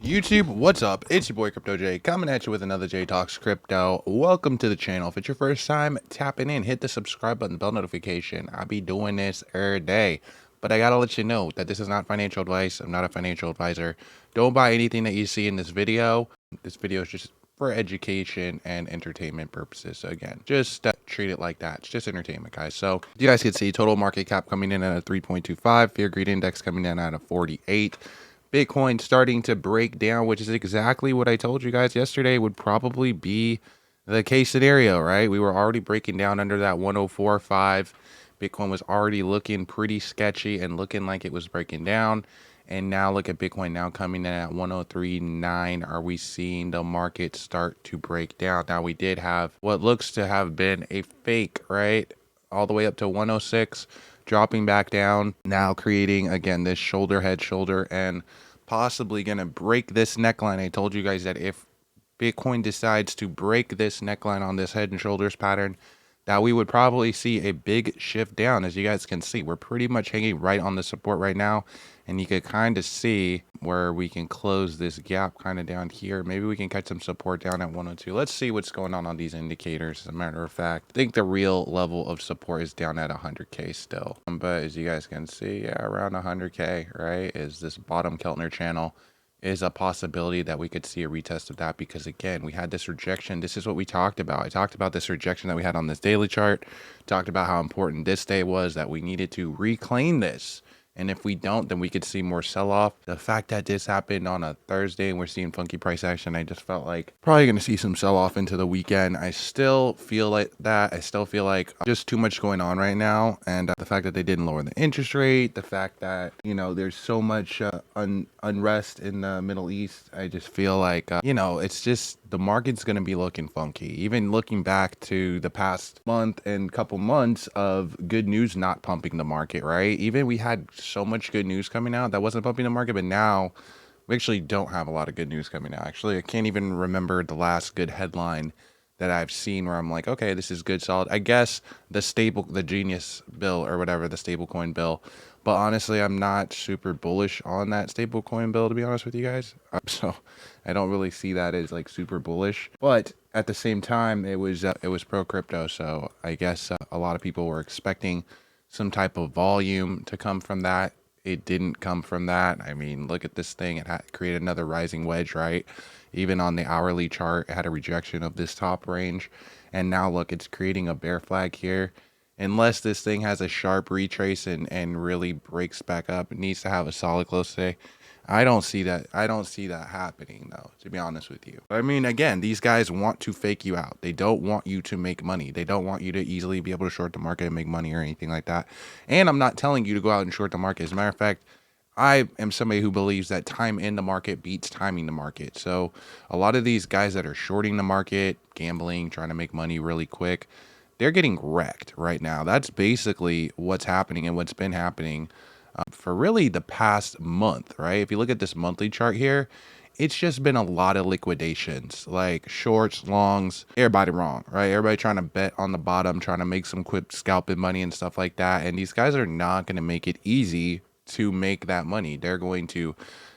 YouTube, what's up? It's your boy Crypto J coming at you with another J Talks Crypto. Welcome to the channel. If it's your first time tapping in, hit the subscribe button, bell notification. I be doing this every day, but I gotta let you know that this is not financial advice. I'm not a financial advisor. Don't buy anything that you see in this video. This video is just for education and entertainment purposes. So again, just treat it like that. It's just entertainment, guys. So you guys can see total market cap coming in at a 3.25, fear greed index coming in at a 48. Bitcoin starting to break down, which is exactly what I told you guys yesterday would probably be the case scenario, right? We were already breaking down under that 104.5. Bitcoin was already looking pretty sketchy and looking like it was breaking down. And now look at Bitcoin now coming in at 103.9. Are we seeing the market start to break down? Now we did have what looks to have been a fake, right? All the way up to 106. Dropping back down, now creating again this shoulder, head, shoulder, and possibly gonna break this neckline. I told you guys that if Bitcoin decides to break this neckline on this head and shoulders pattern, that we would probably see a big shift down. As you guys can see, we're pretty much hanging right on the support right now, and you could kind of see where we can close this gap kind of down here. Maybe we can catch some support down at 102. Let's see what's going on these indicators. As a matter of fact, I think the real level of support is down at 100K still, but as you guys can see, yeah, around 100K, right, is this bottom Keltner channel. Is a possibility that we could see a retest of that, because again, we had this rejection. This is what we talked about. I talked about this rejection that we had on this daily chart, talked about how important this day was, that we needed to reclaim this. And if we don't, then we could see more sell-off. The fact that this happened on a Thursday and we're seeing funky price action, I just felt like probably going to see some sell-off into the weekend. I still feel like that. I still feel like just too much going on right now. And the fact that they didn't lower the interest rate, the fact that, you know, there's so much unrest in the Middle East. I just feel like, you know, it's just the market's going to be looking funky. Even looking back to the past month and couple months of good news not pumping the market, right? Even we had so much good news coming out that wasn't pumping the market, but now we actually don't have a lot of good news coming out. Actually, I can't even remember the last good headline that I've seen where I'm like, okay, this is good, solid. I guess the Genius bill or whatever, the stablecoin bill. But honestly, I'm not super bullish on that stablecoin bill, to be honest with you guys. So I don't really see that as like super bullish. But at the same time, it was pro crypto. So I guess a lot of people were expecting some type of volume to come from that. It didn't come from that. I mean, look at this thing. It had created another rising wedge, right? Even on the hourly chart, it had a rejection of this top range. And now look, it's creating a bear flag here. Unless this thing has a sharp retrace and really breaks back up, it needs to have a solid close today. I don't see that. I don't see that happening, though, to be honest with you. I mean, again, these guys want to fake you out. They don't want you to make money. They don't want you to easily be able to short the market and make money or anything like that. And I'm not telling you to go out and short the market. As a matter of fact, I am somebody who believes that time in the market beats timing the market. So a lot of these guys that are shorting the market, gambling, trying to make money really quick, they're getting wrecked right now. That's basically what's happening and what's been happening for really the past month, right? If you look at this monthly chart here, it's just been a lot of liquidations, like shorts, longs, everybody wrong, right? Everybody trying to bet on the bottom, trying to make some quick scalping money and stuff like that. And these guys are not going to make it easy to make that money. They're going to,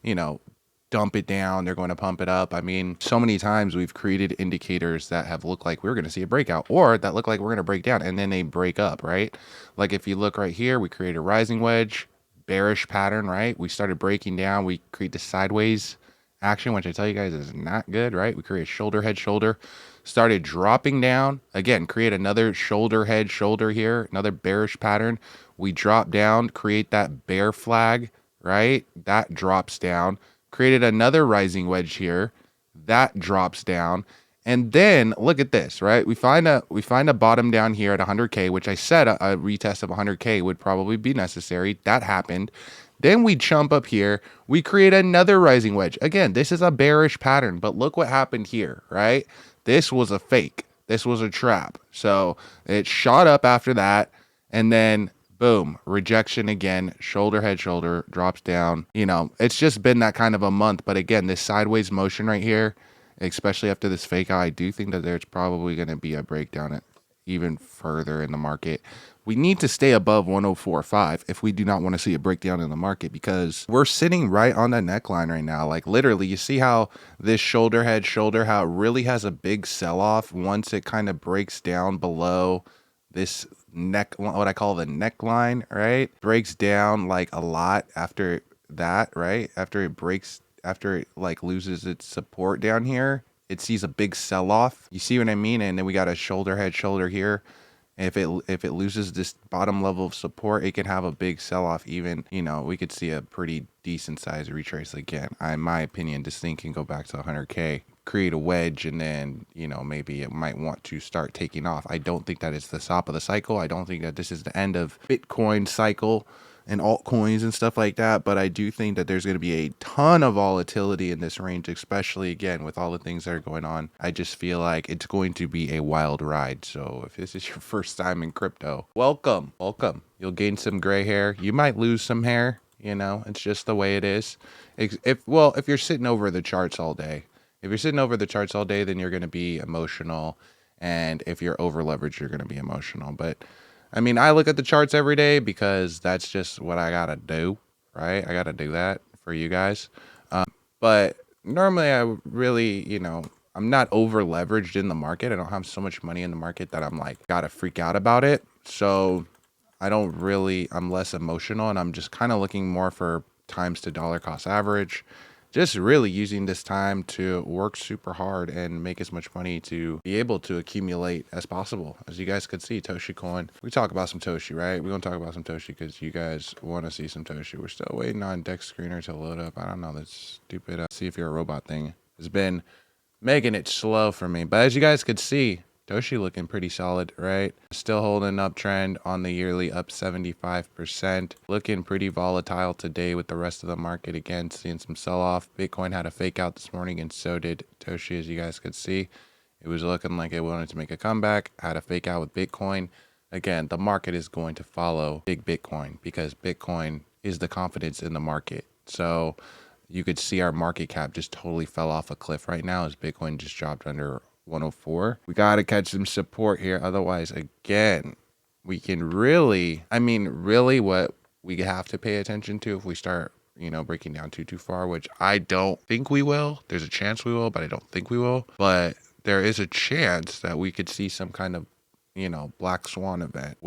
you know, dump it down. They're going to pump it up. I mean, so many times we've created indicators that have looked like we're going to see a breakout, or that look like we're going to break down, and then they break up, right? Like if you look right here, we create a rising wedge, bearish pattern, right? We started breaking down. We create the sideways action, which I tell you guys is not good, right? We create a shoulder, head, shoulder, started dropping down. Again, create another shoulder, head, shoulder here, another bearish pattern. We drop down, create that bear flag, right? That drops down. Created another rising wedge here. That drops down. And then look at this, right? We find a bottom down here at 100K, which I said a retest of 100K would probably be necessary. That happened. Then we jump up here. We create another rising wedge. Again, this is a bearish pattern, but look what happened here, right? This was a fake. This was a trap. So it shot up after that, and then boom, rejection again, shoulder, head, shoulder, drops down. You know, it's just been that kind of a month. But again, this sideways motion right here, especially after this fake out, I do think that there's probably going to be a breakdown even further in the market. We need to stay above 104.5 if we do not want to see a breakdown in the market, because we're sitting right on the neckline right now. Like literally, you see how this shoulder, how it really has a big sell off once it kind of breaks down below this neck, what I call the neckline, right? Breaks down like a lot after that, right? After it like loses its support down here, it sees a big sell off. You see what I mean? And then we got a shoulder here. If it loses this bottom level of support, it can have a big sell-off. Even, you know, we could see a pretty decent size retrace again. In my opinion, this thing can go back to 100K, create a wedge, and then, you know, maybe it might want to start taking off. I don't think that it's the top of the cycle. I don't think that this is the end of Bitcoin cycle and altcoins and stuff like that, but I do think that there's going to be a ton of volatility in this range, especially again with all the things that are going on. I just feel like it's going to be a wild ride. So if this is your first time in crypto, welcome. You'll gain some gray hair. You might lose some hair, you know, it's just the way it is. If you're sitting over the charts all day, then you're going to be emotional, and if you're over leveraged, you're going to be emotional. But I mean, I look at the charts every day because that's just what I gotta do, right? I gotta do that for you guys. But normally I really, you know, I'm not over leveraged in the market. I don't have so much money in the market that I'm like, gotta freak out about it. So I'm less emotional, and I'm just kind of looking more for times to dollar cost average. Just really using this time to work super hard and make as much money to be able to accumulate as possible. As you guys could see, Toshi coin. We talk about some Toshi, right? We're going to talk about some Toshi because you guys want to see some Toshi. We're still waiting on Dex Screener to load up. I don't know. This stupid see if you're a robot thing has been making it slow for me. But as you guys could see, Toshi looking pretty solid, right? Still holding uptrend on the yearly, up 75%. Looking pretty volatile today with the rest of the market. Again, seeing some sell-off. Bitcoin had a fake out this morning, and so did Toshi, as you guys could see. It was looking like it wanted to make a comeback. Had a fake out with Bitcoin. Again, the market is going to follow big Bitcoin because Bitcoin is the confidence in the market. So you could see our market cap just totally fell off a cliff right now as Bitcoin just dropped under 104. We got to catch some support here. Otherwise, again, we can really what we have to pay attention to if we start, you know, breaking down too far, which I don't think we will. There's a chance we will, but I don't think we will. But there is a chance that we could see some kind of, you know, black swan event,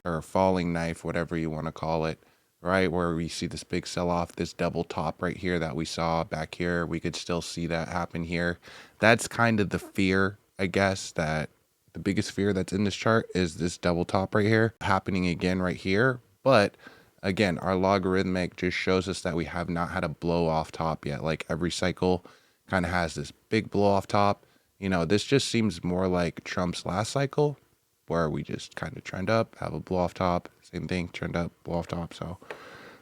or falling knife, whatever you want to call it, right? Where we see this big sell-off, this double top right here that we saw back here. We could still see that happen here. That's kind of the fear, I guess, that the biggest fear that's in this chart is this double top right here happening again right here. But again, our logarithmic just shows us that we have not had a blow off top yet. Like every cycle kind of has this big blow off top. You know, this just seems more like Trump's last cycle, where we just kind of trend up, have a blow off top, same thing, trend up, blow off top. So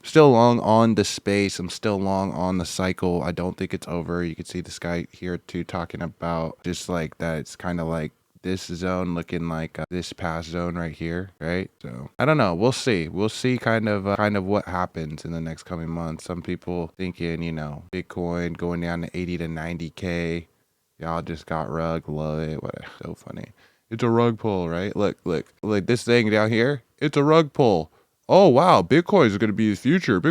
still long on the space. I'm still long on the cycle. I don't think it's over. You can see this guy here too talking about just like that. It's kind of like this zone looking like this past zone right here, right? So I don't know. We'll see. We'll see kind of what happens in the next coming months. Some people thinking, you know, Bitcoin going down to 80 to 90K. Y'all just got rug. Love it. What? So funny. It's a rug pull, right? Look, this thing down here. It's a rug pull. Oh, wow. Bitcoin is going to be the future.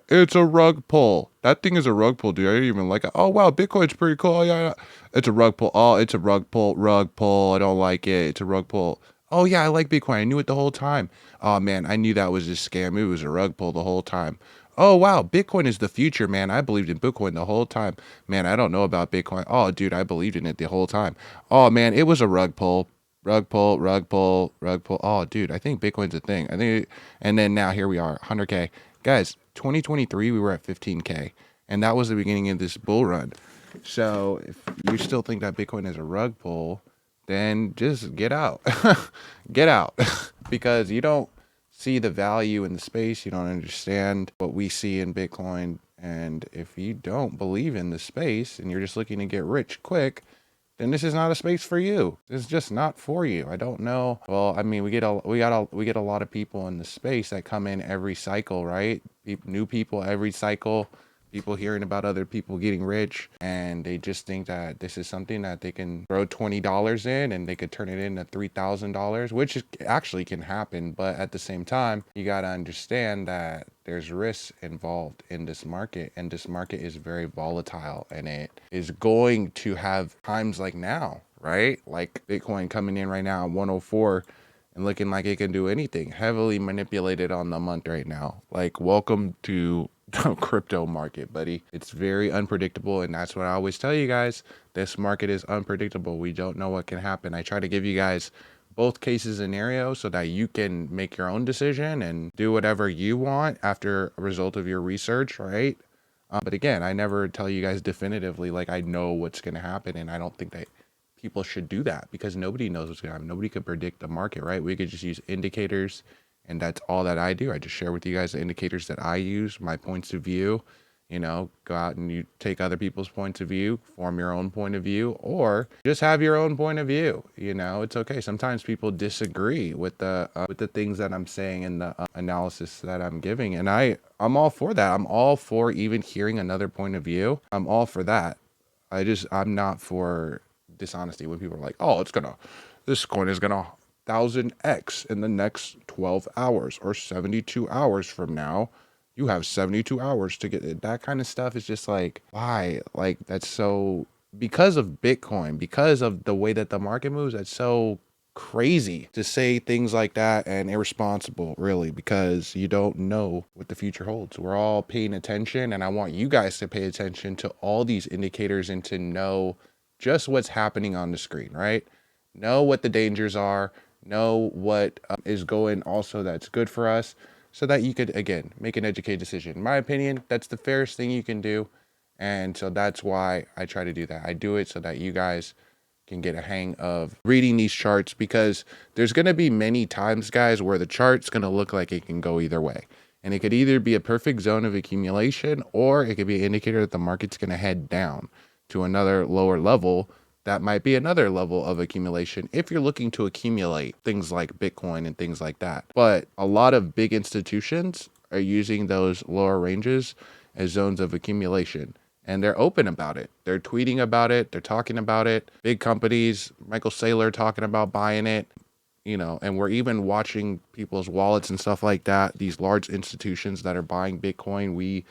It's a rug pull. That thing is a rug pull, dude. I didn't even like it. Oh, wow. Bitcoin's pretty cool. Oh, yeah. It's a rug pull. Oh, it's a rug pull. Rug pull. I don't like it. It's a rug pull. Oh, yeah. I like Bitcoin. I knew it the whole time. Oh, man. I knew that was a scam. It was a rug pull the whole time. Oh, wow. Bitcoin is the future, man. I believed in Bitcoin the whole time. Man, I don't know about Bitcoin. Oh, dude, I believed in it the whole time. Oh, man. It was a rug pull. Rug pull. Oh, dude, I think Bitcoin's a thing. And then now here we are, 100K. Guys, 2023, we were at 15K. And that was the beginning of this bull run. So if you still think that Bitcoin is a rug pull, then just get out. Get out. Because you don't see the value in the space. You don't understand what we see in Bitcoin. And if you don't believe in the space and you're just looking to get rich quick, then this is not a space for you. It's just not for you. I don't know. Well, I mean, we get a lot of people in the space that come in every cycle, right? New people every cycle. people hearing about other people getting rich, and they just think that this is something that they can throw $20 in and they could turn it into $3,000, which actually can happen. But at the same time, you got to understand that there's risks involved in this market, and this market is very volatile, and it is going to have times like now, right? Like Bitcoin coming in right now at 104 and looking like it can do anything, heavily manipulated on the month right now. Like, welcome to the crypto market, buddy. It's very unpredictable, and that's what I always tell you guys. This market is unpredictable. We don't know what can happen. I try to give you guys both cases scenarios so that you can make your own decision and do whatever you want after a result of your research, right? But again, I never tell you guys definitively, like, I know what's going to happen, and I don't think that people should do that, because nobody knows what's going to happen. Nobody could predict the market, right? We could just use indicators, and that's all that I do. I just share with you guys the indicators that I use, my points of view. You know, go out and you take other people's points of view, form your own point of view, or just have your own point of view. You know, it's okay. Sometimes people disagree with the things that I'm saying and the analysis that I'm giving, and I'm all for that. I'm all for even hearing another point of view. I'm all for that. I'm not for dishonesty when people are like, oh, this coin is gonna 1000x in the next 12 hours or 72 hours from now. You have 72 hours to get it. That kind of stuff is just like, why? Like, that's so, because of Bitcoin, because of the way that the market moves, that's so crazy to say things like that, and irresponsible, really, because you don't know what the future holds. We're all paying attention, and I want you guys to pay attention to all these indicators and to know just what's happening on the screen, right? Know what the dangers are, know what is going also that's good for us, so that you could, again, make an educated decision. In my opinion, that's the fairest thing you can do. And so that's why I try to do that. I do it so that you guys can get a hang of reading these charts, because there's going to be many times, guys, where the chart's going to look like it can go either way. And it could either be a perfect zone of accumulation, or it could be an indicator that the market's going to head down to another lower level. That might be another level of accumulation if you're looking to accumulate things like Bitcoin and things like that. But a lot of big institutions are using those lower ranges as zones of accumulation, and they're open about it. They're tweeting about it. They're talking about it. Big companies, Michael Saylor talking about buying it, you know, and we're even watching people's wallets and stuff like that. These large institutions that are buying Bitcoin, we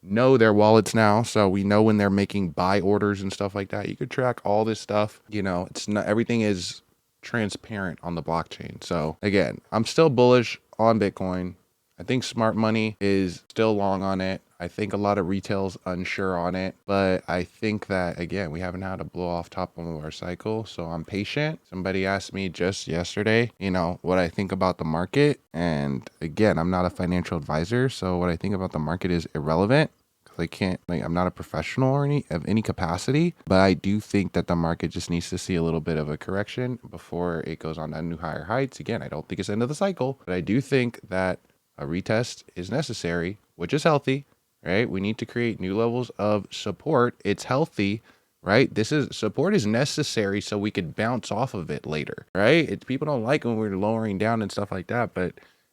know their wallets now, so we know when they're making buy orders and stuff like that. You could track all this stuff. You know, it's not, everything is transparent on the blockchain. So again, I'm still bullish on Bitcoin. I think smart money is still long on it. I think a lot of retail's unsure on it, but I think that, again, we haven't had a blow off top of our cycle, so I'm patient. Somebody asked me just yesterday, you know, what I think about the market, and again, I'm not a financial advisor, so what I think about the market is irrelevant, because I can't, like, I'm not a professional or any capacity, but I do think that the market just needs to see a little bit of a correction before it goes on to new higher heights. Again, I don't think it's the end of the cycle, but I do think that a retest is necessary, which is healthy, right? We need to create new levels of support. It's healthy, right? Support is necessary so we could bounce off of it later, right? People don't like when we're lowering down and stuff like that, but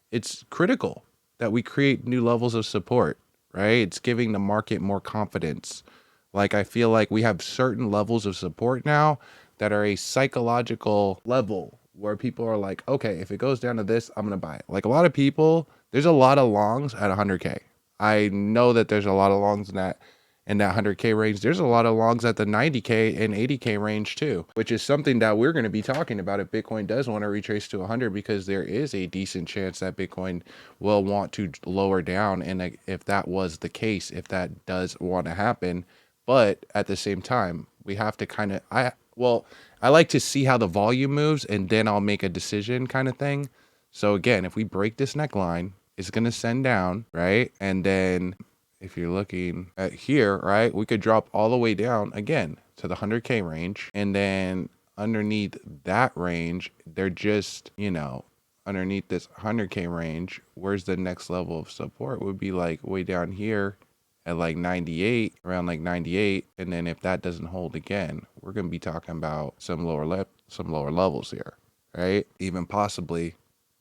it's critical that we create new levels of support, right? It's giving the market more confidence. Like, I feel like we have certain levels of support now that are a psychological level where people are like, okay, if it goes down to this, I'm going to buy it. Like, a lot of people, there's a lot of longs at 100K. I know that there's a lot of longs in that 100K range. There's a lot of longs at the 90K and 80K range too, which is something that we're going to be talking about if Bitcoin does want to retrace to 100, because there is a decent chance that Bitcoin will want to lower down. And if that was the case, if that does want to happen, but at the same time, we have to kind of, I like to see how the volume moves, and then I'll make a decision kind of thing. So again, if we break this neckline, it's going to send down, right? And then if you're looking at here, right, we could drop all the way down again to the 100K range. And then underneath that range, they're just, you know, underneath this 100K range, where's the next level of support would be like way down here at like 98, around like 98. And then if that doesn't hold again, we're going to be talking about some lower levels here, right? Even possibly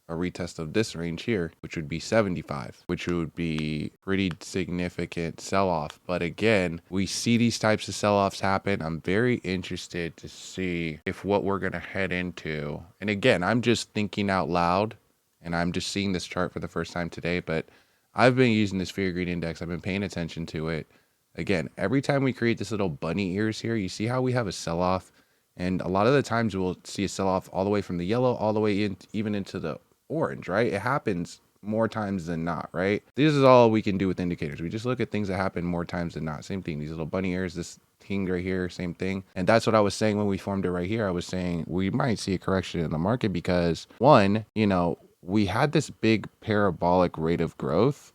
a retest of this range here, which would be 75, which would be pretty significant sell-off. But again, we see these types of sell-offs happen. I'm very interested to see if what we're going to head into, and again, I'm just thinking out loud and I'm just seeing this chart for the first time today, but I've been using this fear greed index. I've been paying attention to it. Again, every time we create this little bunny ears here, you see how we have a sell-off, and a lot of the times we'll see a sell-off all the way from the yellow all the way in, even into the orange, right? It happens more times than not, right? This is all we can do with indicators. We just look at things that happen more times than not. Same thing, these little bunny ears, this thing right here, same thing. And that's what I was saying when we formed it right here. I was saying we might see a correction in the market because one, you know, we had this big parabolic rate of growth.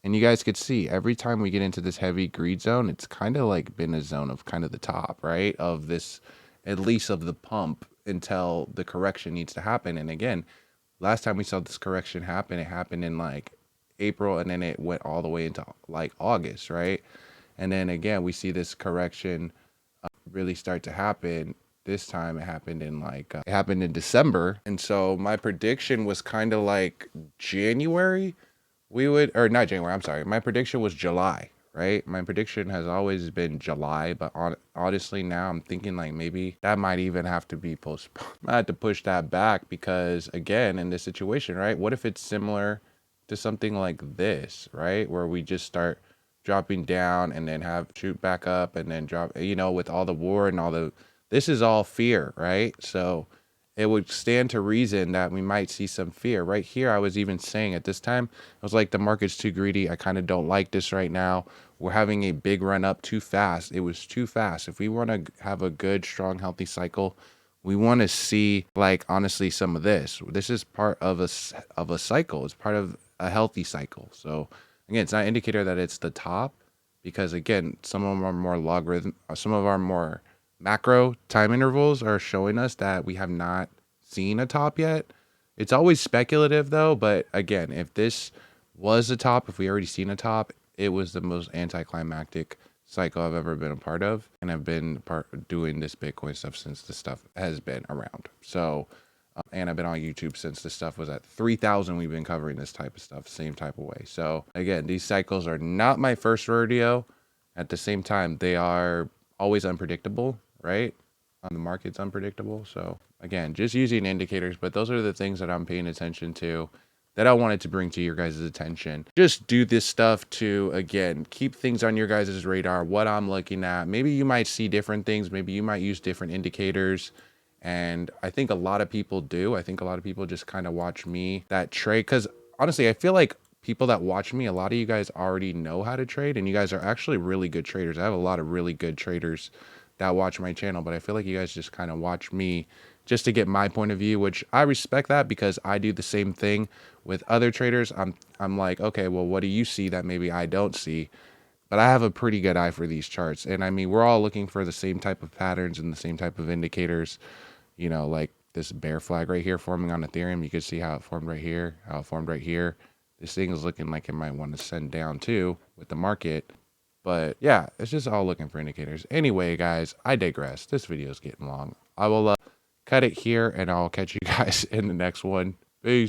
And you guys could see every time we get into this heavy greed zone, it's kind of like been a zone of kind of the top, right? Of this, at least of the pump until the correction needs to happen. And again, last time we saw this correction happen, it happened in like April, and then it went all the way into like August, right? And then again, we see this correction really start to happen. This time it happened in like, it happened in December. And so my prediction was kind of like January, or not January, I'm sorry. My prediction was July, right? My prediction has always been July, but honestly now I'm thinking like maybe that might even have to be postponed. I had to push that back because again, in this situation, right? What if it's similar to something like this, right? Where we just start dropping down and then have shoot back up and then drop, you know, with all the war and all the, this is all fear, right? So it would stand to reason that we might see some fear. Right here, I was even saying at this time, I was like, the market's too greedy. I kind of don't like this right now. We're having a big run up too fast. It was too fast. If we want to have a good, strong, healthy cycle, we want to see, like, honestly, some of this. This is part of a cycle. It's part of a healthy cycle. So again, it's not an indicator that it's the top because again, some of them are more logarithm, some of our more macro time intervals are showing us that we have not seen a top yet. It's always speculative though, but again, if this was a top, if we already seen a top, it was the most anticlimactic cycle I've ever been a part of, and I've been doing this Bitcoin stuff since the stuff has been around. So and I've been on YouTube since this stuff was at 3,000. We've been covering this type of stuff, same type of way. So again, these cycles are not my first rodeo. At the same time, they are always unpredictable, right? The market's unpredictable. So again, just using indicators, but those are the things that I'm paying attention to that I wanted to bring to your guys' attention. Just do this stuff to, again, keep things on your guys' radar, what I'm looking at. Maybe you might see different things. Maybe you might use different indicators. And I think a lot of people do. I think a lot of people just kind of watch me that trade. Because honestly, I feel like people that watch me, a lot of you guys already know how to trade. And you guys are actually really good traders. I have a lot of really good traders that watch my channel. But I feel like you guys just kind of watch me just to get my point of view, which I respect that because I do the same thing with other traders. I'm like, okay, well, what do you see that maybe I don't see? But I have a pretty good eye for these charts. And I mean, we're all looking for the same type of patterns and the same type of indicators. You know, like this bear flag right here forming on Ethereum. You can see how it formed right here, how it formed right here. This thing is looking like it might want to send down too with the market. But yeah, it's just all looking for indicators. Anyway, guys, I digress. This video is getting long. I will cut it here and I'll catch you guys in the next one. Peace.